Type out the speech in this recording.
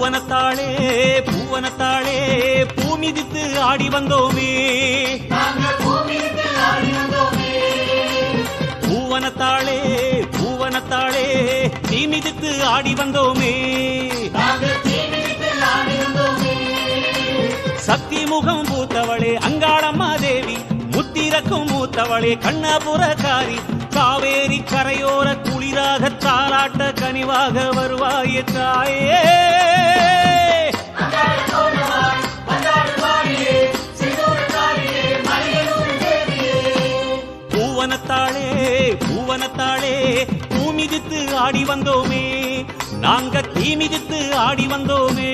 பூவனத்தாளே பூவனத்தாளே பூமிதித்து ஆடி வந்தோமே, பூவனத்தாளே பூவனத்தாளே தீமிதித்து ஆடி வந்தோமே. சக்தி முகம் பூத்தவளே அங்காளம்மா தேவி, முத்திரக்கும் மூத்தவளே கண்ணபுரக்காரி, காவேரி கரையோர குளிராக தாலாட்ட கனிவாக வருவாயே தாயே. பூவனத்தாளே பூவனத்தாளே பூமிதித்து ஆடி வந்தோமே, நாங்க தீமிதித்து ஆடி வந்தோமே.